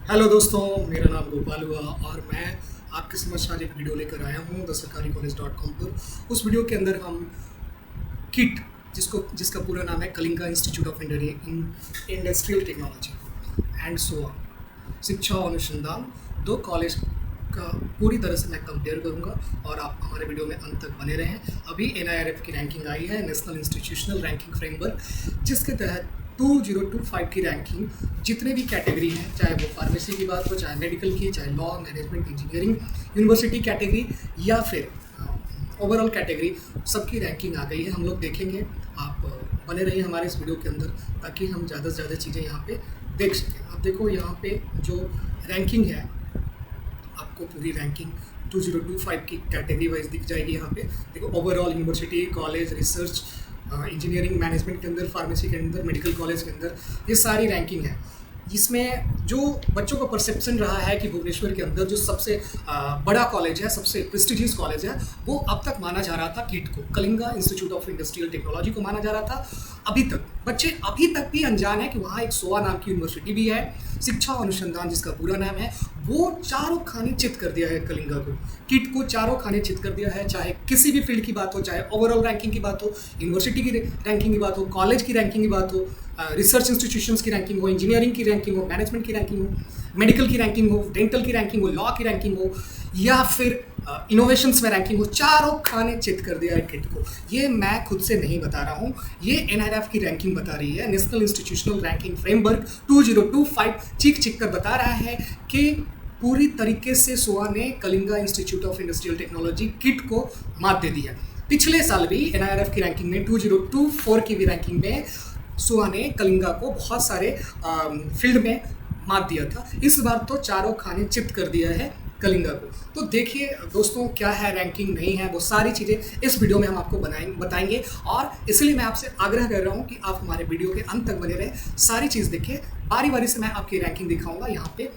Hello दोस्तों, मेरा नाम गोपाल हुआ और मैं आपके समक्ष आज एक वीडियो लेकर आया हूँ द सरकारी कॉलेज डॉट कॉम पर। उस वीडियो के अंदर हम किट जिसका पूरा नाम है Kalinga institute of industrial technology and so शिक्षा और अनुसंधान दो कॉलेज का पूरी तरह से मैं कंपेयर करूंगा और आप हमारे वीडियो में अंत तक बने रहें। अभी NIRF की रैंकिंग आई है, नेशनल इंस्टीट्यूशनल रैंकिंग फ्रेमवर्क, जिसके तहत 2025 की रैंकिंग जितने भी कैटेगरी हैं, चाहे वो फार्मेसी की बात हो, चाहे मेडिकल की, चाहे law, management, engineering, university category या फिर ओवरऑल कैटेगरी, सबकी रैंकिंग आ गई है। हम लोग देखेंगे, आप बने रहिए हमारे इस वीडियो के अंदर ताकि हम ज़्यादा से ज़्यादा चीज़ें यहाँ पे देख सकें। अब देखो यहाँ पे जो रैंकिंग है, आपको पूरी रैंकिंग 2025 की कैटेगरी वाइज दिख जाएगी। यहाँ पे देखो, overall university, college, research, engineering, management के अंदर, फार्मेसी के अंदर, मेडिकल कॉलेज के अंदर, ये सारी रैंकिंग है। इसमें जो बच्चों का परसेप्शन रहा है कि भुवनेश्वर के अंदर जो सबसे बड़ा कॉलेज है, सबसे प्रेस्टिजियस कॉलेज है, वो अब तक माना जा रहा था किट को, Kalinga institute of industrial technology को माना जा रहा था। अभी तक बच्चे अभी तक भी अनजान है कि वहाँ एक सोआ नाम की यूनिवर्सिटी भी है, शिक्षा और अनुसंधान जिसका पूरा नाम है। वो चारों खाने चित कर दिया है कलिंगा को, किट को चारों खाने चित कर दिया है। चाहे किसी भी फील्ड की बात हो, चाहे ओवरऑल रैंकिंग की बात हो, यूनिवर्सिटी की रैंकिंग की बात हो, कॉलेज की रैंकिंग की बात हो, रिसर्च इंस्टीट्यूशंस की रैंकिंग हो, इंजीनियरिंग की रैंकिंग हो, मैनेजमेंट की रैंकिंग हो, मेडिकल की रैंकिंग हो, डेंटल की रैंकिंग हो, लॉ की रैंकिंग हो, या फिर इनोवेशंस में रैंकिंग हो, चारों खाने चित कर दिया है किट को। ये मैं खुद से नहीं बता रहा हूँ, ये NIRF की रैंकिंग बता रही है, नेशनल इंस्टीट्यूशनल रैंकिंग फ्रेमवर्क 2025 चीख कर बता रहा है कि पूरी तरीके से सोआ ने Kalinga institute of industrial technology kit को मात दे दिया। पिछले साल भी NIRF की रैंकिंग में 2024 की भी रैंकिंग में सोआ ने कलिंगा को बहुत सारे फील्ड में मात दिया था। इस बार तो चारों खाने चित कर दिया है कलिंगा को। तो देखिए दोस्तों, क्या है रैंकिंग, नहीं है, वो सारी चीज़ें इस वीडियो में हम आपको बताएंगे और इसलिए मैं आपसे आग्रह कर रहा हूँ कि आप हमारे वीडियो के अंत तक बने रहें, सारी चीज़ देखिए। बारी बारी से मैं आपकी रैंकिंग दिखाऊंगा। यहाँ पे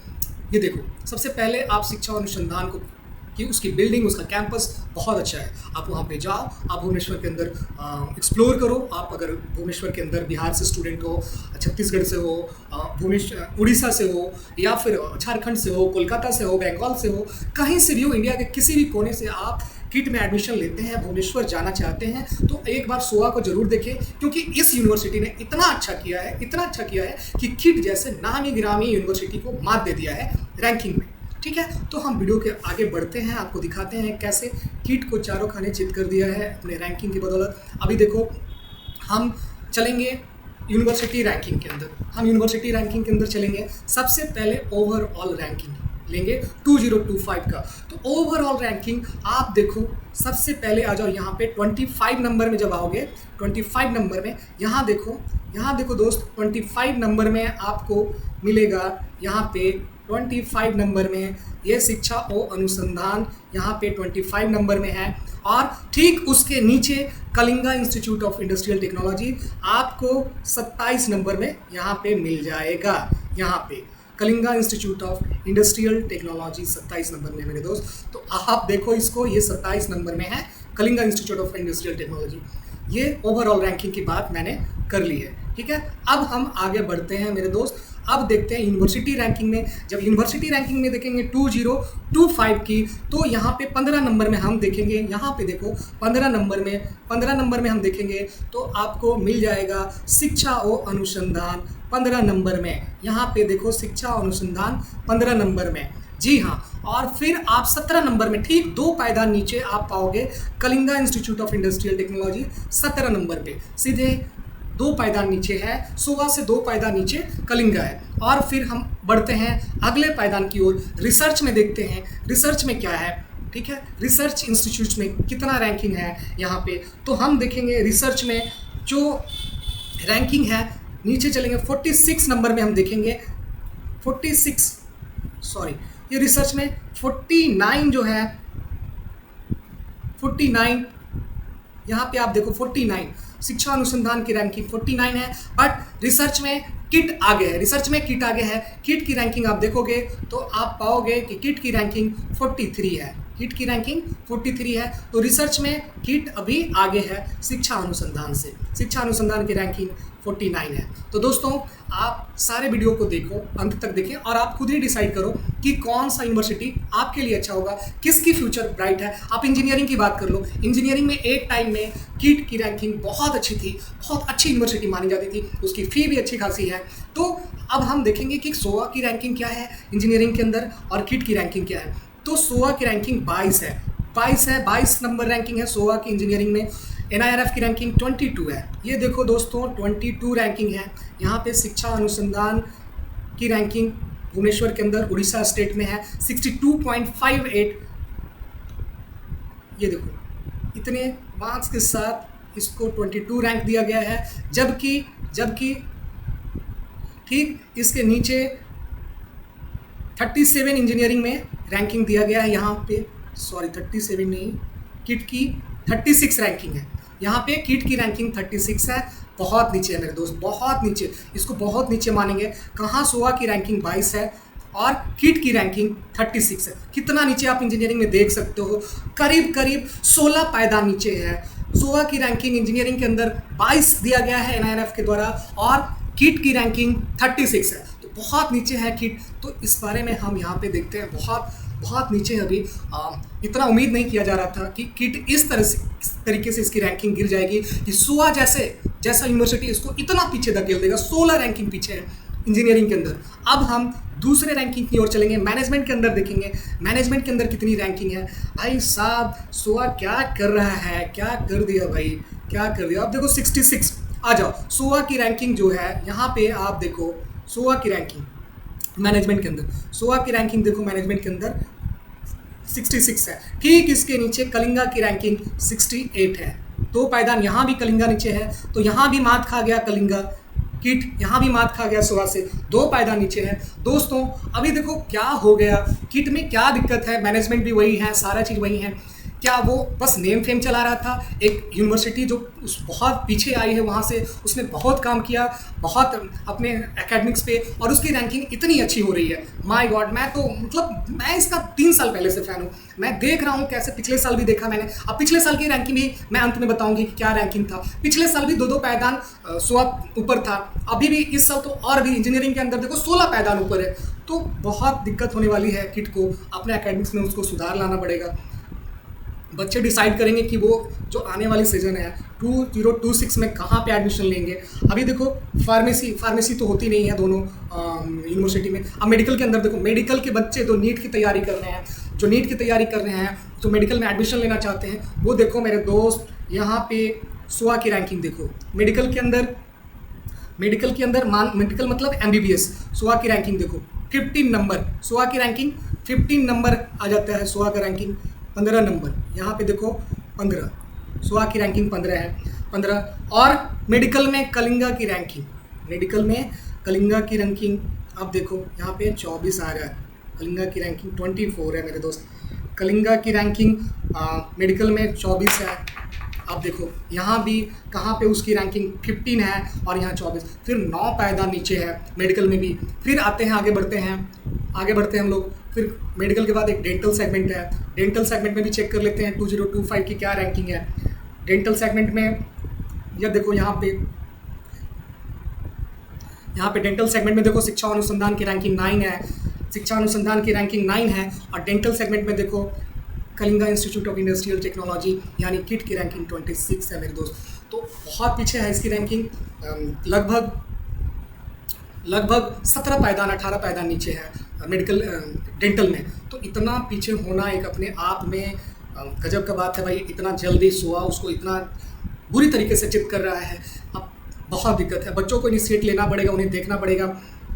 ये देखो, सबसे पहले आप शिक्षा और अनुसंधान को कि उसकी बिल्डिंग, उसका कैंपस बहुत अच्छा है। आप वहाँ पे जाओ, आप भुवनेश्वर के अंदर एक्सप्लोर करो। आप अगर भुवनेश्वर के अंदर बिहार से स्टूडेंट हो, छत्तीसगढ़ से हो, उड़ीसा से हो, या फिर झारखंड से हो, कोलकाता से हो, बंगाल से हो, कहीं से भी हो, इंडिया के किसी भी कोने से आप किट में एडमिशन लेते हैं, भुवनेश्वर जाना चाहते हैं, तो एक बार सोआ को जरूर देखें, क्योंकि इस यूनिवर्सिटी ने इतना अच्छा किया है, इतना अच्छा किया है कि किट जैसे नामी गिरामी यूनिवर्सिटी को मात दे दिया है रैंकिंग में। ठीक है, तो हम वीडियो के आगे बढ़ते हैं, आपको दिखाते हैं कैसे किट को चारों खाने चित कर दिया है अपने रैंकिंग की बदौलत। अभी देखो, हम चलेंगे यूनिवर्सिटी रैंकिंग के अंदर, हम यूनिवर्सिटी रैंकिंग के अंदर चलेंगे। सबसे पहले ओवरऑल रैंकिंग लेंगे 2025 का। तो ओवरऑल रैंकिंग आप देखो, सबसे पहले आ जाओ यहाँ पे 25 नंबर में। जब आओगे 25 नंबर में, यहाँ देखो दोस्त, 25 नंबर में आपको मिलेगा, यहाँ पे 25 नंबर में ये शिक्षा और अनुसंधान यहाँ पे 25 नंबर में है। और ठीक उसके नीचे Kalinga institute of industrial technology आपको 27 नंबर में यहाँ पे मिल जाएगा। यहाँ पे Kalinga institute of industrial technology 27 number में मेरे दोस्त। तो आप देखो इसको, ये 27 नंबर में है Kalinga institute of industrial technology. ये ओवरऑल रैंकिंग की बात मैंने कर ली है। ठीक है, अब हम आगे बढ़ते हैं मेरे दोस्त। अब देखते हैं यूनिवर्सिटी रैंकिंग में। जब यूनिवर्सिटी रैंकिंग में देखेंगे 2025 की, तो यहाँ पे 15 नंबर में हम देखेंगे। यहाँ पे देखो 15 नंबर में हम देखेंगे तो आपको मिल जाएगा शिक्षा और अनुसंधान 15 नंबर में। यहाँ पे देखो शिक्षा और अनुसंधान 15 नंबर में, जी हाँ। और फिर आप 17 नंबर में, ठीक 2 पायदान नीचे आप पाओगे Kalinga institute of industrial technology 17 number पे, सीधे 2 पायदान नीचे है, सोआ से 2 पायदान नीचे कलिंगा है। और फिर हम बढ़ते हैं अगले पायदान की ओर, रिसर्च में देखते हैं रिसर्च में क्या है। ठीक है, रिसर्च इंस्टीट्यूट में कितना रैंकिंग है यहाँ पे, तो हम देखेंगे रिसर्च में जो रैंकिंग है, नीचे चलेंगे 46 नंबर में हम देखेंगे 46, सॉरी, ये रिसर्च में 49 जो है, 49 यहाँ पे आप देखो 49 शिक्षा अनुसंधान की रैंकिंग 49 है, बट रिसर्च में किट आगे है, किट की रैंकिंग आप देखोगे तो आप पाओगे कि किट की रैंकिंग 43 है। किट की रैंकिंग 43 है। तो रिसर्च में किट अभी आगे है शिक्षा अनुसंधान से। शिक्षा अनुसंधान की रैंकिंग 49 है। तो दोस्तों आप सारे वीडियो को देखो, अंत तक देखें और आप खुद ही डिसाइड करो कि कौन सा यूनिवर्सिटी आपके लिए अच्छा होगा, किसकी फ्यूचर ब्राइट है। आप इंजीनियरिंग की बात कर लो, इंजीनियरिंग में एक टाइम में किट की रैंकिंग बहुत अच्छी थी, बहुत अच्छी यूनिवर्सिटी मानी जाती थी, उसकी फ़ी भी अच्छी खासी है। तो अब हम देखेंगे कि सोआ की रैंकिंग क्या है इंजीनियरिंग के अंदर और किट की रैंकिंग क्या है। तो सोआ की रैंकिंग 22 है, 22 नंबर रैंकिंग है सोआ की इंजीनियरिंग में। NIRF की रैंकिंग 22 है। ये देखो दोस्तों 22 रैंकिंग है। यहाँ पे शिक्षा अनुसंधान की रैंकिंग भुवनेश्वर के अंदर उड़ीसा स्टेट में है 62.58। ये देखो इतने मार्क्स के साथ इसको 22 रैंक दिया गया है। जबकि ठीक इसके नीचे 37 इंजीनियरिंग में रैंकिंग दिया गया है। यहाँ पे 37 नहीं, किट की 36 रैंकिंग है। यहाँ पे किट की रैंकिंग 36 है, बहुत नीचे है मेरे दोस्त, बहुत नीचे, इसको बहुत नीचे मानेंगे। कहाँ सोआ की रैंकिंग 22 है और किट की रैंकिंग 36 है। कितना नीचे आप इंजीनियरिंग में देख सकते हो, करीब 16 पायदान नीचे है। सोआ की रैंकिंग इंजीनियरिंग के अंदर 22 दिया गया है NIRF के द्वारा और किट की रैंकिंग 36 है, तो बहुत नीचे है किट। तो इस बारे में हम यहाँ पे देखते हैं, बहुत नीचे है अभी। इतना उम्मीद नहीं किया जा रहा था कि किट इस तरीके से इसकी रैंकिंग गिर जाएगी कि सोआ जैसा यूनिवर्सिटी इसको इतना पीछे धकेल देगा। 16 रैंकिंग पीछे है इंजीनियरिंग के अंदर। अब हम दूसरे रैंकिंग की ओर चलेंगे, मैनेजमेंट के अंदर देखेंगे मैनेजमेंट के अंदर कितनी रैंकिंग है। भाई साहब सोआ क्या कर रहा है, क्या कर दिया भाई, क्या कर दिया। अब देखो 66 आ जाओ। सोआ की रैंकिंग जो है यहाँ पे आप देखो, सोआ की रैंकिंग मैनेजमेंट के अंदर, सोआ की रैंकिंग देखो मैनेजमेंट के अंदर 66 है। ठीक इसके नीचे कलिंगा की रैंकिंग 68 है। दो पायदान यहाँ भी कलिंगा नीचे है, तो यहाँ भी मात खा गया कलिंगा। किट यहाँ भी मात खा गया सोआ से, दो पायदान नीचे है। दोस्तों अभी देखो क्या हो गया, किट में क्या दिक्कत है, मैनेजमेंट भी वही है, सारा चीज़ वही है। क्या वो बस नेम फेम चला रहा था? एक यूनिवर्सिटी जो बहुत पीछे आई है वहाँ से उसने बहुत काम किया, बहुत अपने एकेडमिक्स पे, और उसकी रैंकिंग इतनी अच्छी हो रही है। माय गॉड, मैं तो मतलब मैं इसका 3 साल पहले से फ़ैन हूँ। मैं देख रहा हूँ कैसे, पिछले साल भी देखा मैंने। अब पिछले साल की रैंकिंग भी मैं अंत में बताऊँगी कि क्या रैंकिंग था। पिछले साल भी 2 पायदान सोआ ऊपर था, अभी भी इस साल तो और भी इंजीनियरिंग के अंदर देखो 16 पायदान ऊपर है। तो बहुत दिक्कत होने वाली है किट को, अपने एकेडमिक्स में उसको सुधार लाना पड़ेगा। बच्चे डिसाइड करेंगे कि वो जो आने वाली सीजन है 2026 में कहाँ पे एडमिशन लेंगे। अभी देखो फार्मेसी तो होती नहीं है दोनों यूनिवर्सिटी में। अब मेडिकल के अंदर देखो, मेडिकल के बच्चे तो नीट की तैयारी कर रहे हैं, जो नीट की तैयारी कर रहे हैं, जो मेडिकल में एडमिशन लेना चाहते हैं, वो देखो मेरे दोस्त यहाँ पे सोआ की रैंकिंग देखो। मेडिकल के अंदर मेडिकल मतलब MBBS, सोआ की रैंकिंग देखो 15 नंबर, सोआ की रैंकिंग 15 नंबर आ जाता है। सोआ का रैंकिंग 15 नंबर, यहाँ पे देखो 15, सोआ की रैंकिंग 15 है, 15। और मेडिकल में कलिंगा की रैंकिंग, अब देखो यहाँ पे 24 आ रहा है, कलिंगा की रैंकिंग 24 है मेरे दोस्त। कलिंगा की रैंकिंग मेडिकल में 24 है। अब देखो यहाँ भी कहाँ पे उसकी रैंकिंग 15 है और यहाँ 24, फिर 9 पायदान नीचे है मेडिकल में भी। फिर आते हैं आगे बढ़ते हैं हम लोग। फिर मेडिकल के बाद एक डेंटल सेगमेंट है, डेंटल सेगमेंट में भी चेक कर लेते हैं 2025 की क्या रैंकिंग है डेंटल सेगमेंट में। यह देखो यहाँ पे डेंटल सेगमेंट में देखो शिक्षा अनुसंधान की रैंकिंग 9 है, शिक्षा अनुसंधान की रैंकिंग 9 है। और डेंटल सेगमेंट में देखो Kalinga institute of industrial technology यानी किट की रैंकिंग 26 है मेरे दोस्त। तो बहुत पीछे है इसकी रैंकिंग, लगभग 17 पायदान 18 पायदान नीचे है मेडिकल डेंटल में। तो इतना पीछे होना एक अपने आप में गजब का बात है भाई। इतना जल्दी सोआ उसको इतना बुरी तरीके से चित कर रहा है। अब बहुत दिक्कत है, बच्चों को इनिशिएट लेना पड़ेगा, उन्हें देखना पड़ेगा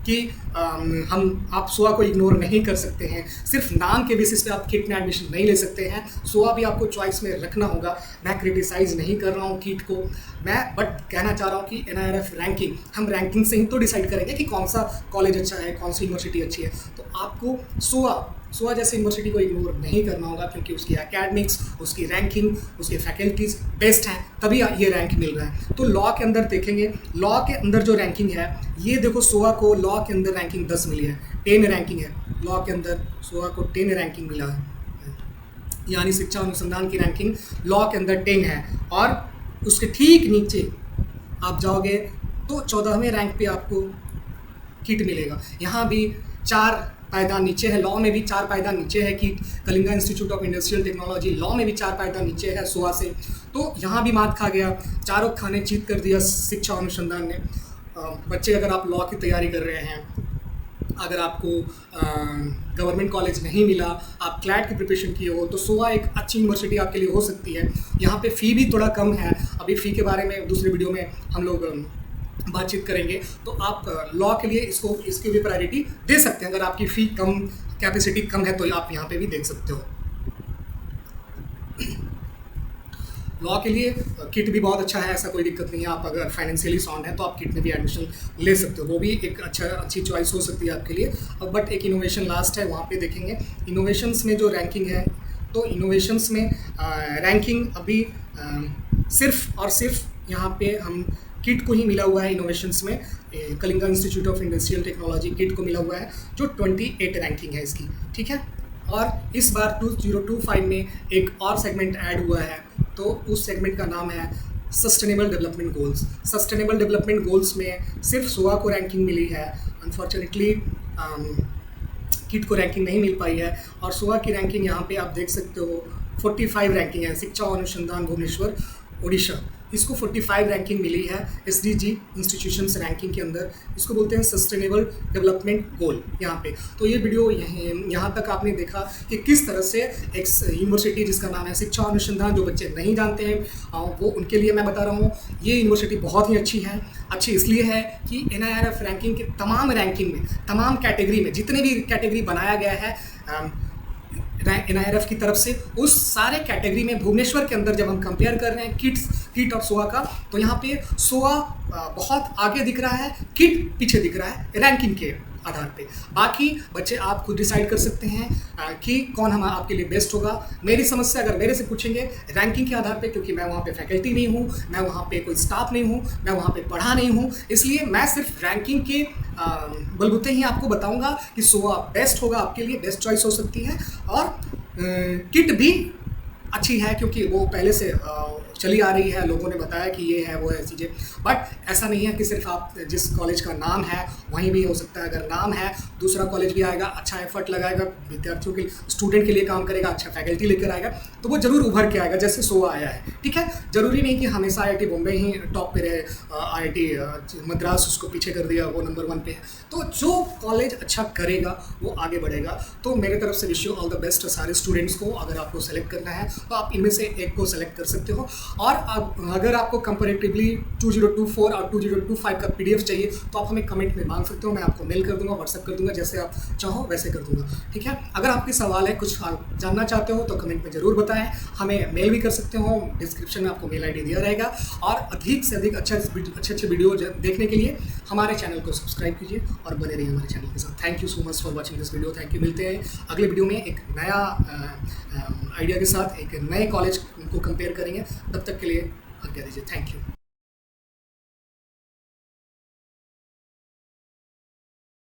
कि आप सोआ को इग्नोर नहीं कर सकते हैं। सिर्फ नाम के बेसिस पे आप किट में एडमिशन नहीं ले सकते हैं, सोआ भी आपको चॉइस में रखना होगा। मैं क्रिटिसाइज़ नहीं कर रहा हूँ किट को, मैं बट कहना चाह रहा हूँ कि NIRF रैंकिंग, हम रैंकिंग से ही तो डिसाइड करेंगे कि कौन सा कॉलेज अच्छा है, कौन सी यूनिवर्सिटी अच्छी है। तो आपको सोआ जैसे यूनिवर्सिटी को इग्नोर नहीं करना होगा, क्योंकि उसकी एकेडमिक्स, उसकी रैंकिंग, उसकी फैकल्टीज़ बेस्ट हैं, तभी ये रैंक मिल रहा है। तो लॉ के अंदर देखेंगे, लॉ के अंदर जो रैंकिंग है, ये देखो सोआ को लॉ के अंदर रैंकिंग 10 मिली है, 10 रैंकिंग है लॉ के अंदर, सोआ को 10 रैंकिंग मिला है। यानी शिक्षा अनुसंधान की रैंकिंग लॉ के अंदर 10 है, और उसके ठीक नीचे आप जाओगे तो 14वें रैंक पे आपको किट मिलेगा। यहाँ भी 4 पायदान नीचे है, लॉ में भी 4 पायदान नीचे है kit. Kalinga institute of industrial technology law में भी 4 पायदान नीचे है SOA से। तो यहाँ भी मात खा गया, चारों खाने चीत कर दिया शिक्षा अनुसंधान ने। बच्चे अगर आप लॉ की तैयारी कर रहे हैं, अगर आपको गवर्नमेंट कॉलेज नहीं मिला, आप क्लैट की प्रिपरेशन किए हो, तो SOA एक अच्छी यूनिवर्सिटी आपके लिए हो सकती है। यहाँ पे फ़ी भी थोड़ा कम है, अभी फ़ी के बारे में दूसरे वीडियो में हम लोग बातचीत करेंगे। तो आप लॉ के लिए इसकी भी प्रायोरिटी दे सकते हैं। अगर आपकी फ़ी कम, कैपेसिटी कम है, तो आप यहाँ पे भी देख सकते हो। लॉ के लिए किट भी बहुत अच्छा है, ऐसा कोई दिक्कत नहीं है। आप अगर फाइनेंशियली साउंड है तो आप किट में भी एडमिशन ले सकते हो, वो भी एक अच्छी चॉइस हो सकती है आपके लिए। बट एक इनोवेशन लास्ट है, वहाँ पे देखेंगे इनोवेशंस में जो रैंकिंग है। तो इनोवेशंस में रैंकिंग अभी सिर्फ और सिर्फ यहाँ पे हम किट को ही मिला हुआ है। इनोवेशंस में Kalinga institute of industrial technology kit को मिला हुआ है, जो 28 रैंकिंग है इसकी, ठीक है। और इस बार 2025 में एक और सेगमेंट ऐड हुआ है, तो उस सेगमेंट का नाम है sustainable development goals. Sustainable development goals में सिर्फ SOA को रैंकिंग मिली है, अनफॉर्चुनेटली किट को रैंकिंग नहीं मिल पाई है। और SOA की रैंकिंग यहाँ पे आप देख सकते हो 45 रैंकिंग है। शिक्षा अनुसंधान भुवनेश्वर उड़ीसा, इसको 45 रैंकिंग मिली है SDG इंस्टीट्यूशंस रैंकिंग के अंदर। इसको बोलते हैं सस्टेनेबल डेवलपमेंट गोल यहाँ पे। तो ये वीडियो यहाँ तक आपने देखा कि किस तरह से एक यूनिवर्सिटी जिसका नाम है शिक्षा अनुसंधान, जो बच्चे नहीं जानते हैं वो उनके लिए मैं बता रहा हूँ। ये यूनिवर्सिटी बहुत ही अच्छी है। अच्छी इसलिए है कि NIRF रैंकिंग के तमाम रैंकिंग में, तमाम कैटेगरी में, जितने भी कैटेगरी बनाया गया है NIRF की तरफ से, उस सारे कैटेगरी में भुवनेश्वर के अंदर जब हम कंपेयर कर रहे हैं किट और SOA का, तो यहाँ पे SOA बहुत आगे दिख रहा है, किट पीछे दिख रहा है रैंकिंग के आधार पे। बाकी बच्चे आप खुद डिसाइड कर सकते हैं कि कौन आपके लिए बेस्ट होगा। मेरी समस्या अगर मेरे से पूछेंगे रैंकिंग के आधार पे, क्योंकि मैं वहाँ पे फैकल्टी नहीं हूँ, मैं वहाँ पे कोई स्टाफ नहीं हूँ, मैं वहाँ पे पढ़ा नहीं हूँ, इसलिए मैं सिर्फ रैंकिंग के बलबूते ही आपको बताऊँगा कि SOA बेस्ट होगा, आपके लिए बेस्ट चॉइस हो सकती है। और किट भी अच्छी है, क्योंकि वो पहले से चली आ रही है, लोगों ने बताया कि ये है वो है चीज़ें। बट ऐसा नहीं है कि सिर्फ आप जिस कॉलेज का नाम है वहीं भी हो सकता है। अगर नाम है, दूसरा कॉलेज भी आएगा, अच्छा एफर्ट लगाएगा, विद्यार्थियों के स्टूडेंट के लिए काम करेगा, अच्छा फैकल्टी लेकर आएगा, तो वो जरूर उभर के आएगा, जैसे SOA आया है, ठीक है। जरूरी नहीं कि हमेशा IIT बॉम्बे ही टॉप पे रहे, IIT मद्रास उसको पीछे कर दिया, वो नंबर 1 पे है। तो जो कॉलेज अच्छा करेगा वो आगे बढ़ेगा। तो मेरे तरफ से wish you all the best सारे स्टूडेंट्स को। अगर आपको सेलेक्ट करना है तो आप इनमें से एक को सेलेक्ट कर सकते हो। और अगर आपको कंपैरेटिवली 2024 और 2025 का PDF चाहिए तो आप हमें कमेंट में मांग सकते हो, मैं आपको मेल कर दूंगा, व्हाट्सएप कर दूंगा, जैसे आप चाहो वैसे कर दूंगा, ठीक है। अगर आपके सवाल है, कुछ जानना चाहते हो तो कमेंट में ज़रूर बताएं, हमें मेल भी कर सकते हो, डिस्क्रिप्शन में आपको मेल ID दिया रहेगा। और अधिक से अधिक अच्छे वीडियो देखने के लिए हमारे चैनल को सब्सक्राइब कीजिए और बने रहिए हमारे चैनल के साथ। Thank you so much for watching this video. Thank you. मिलते हैं अगले वीडियो में एक नया आइडिया के साथ, एक नए कॉलेज को कंपेयर करेंगे। तब तक के लिए आज्ञा दीजिए। Thank you.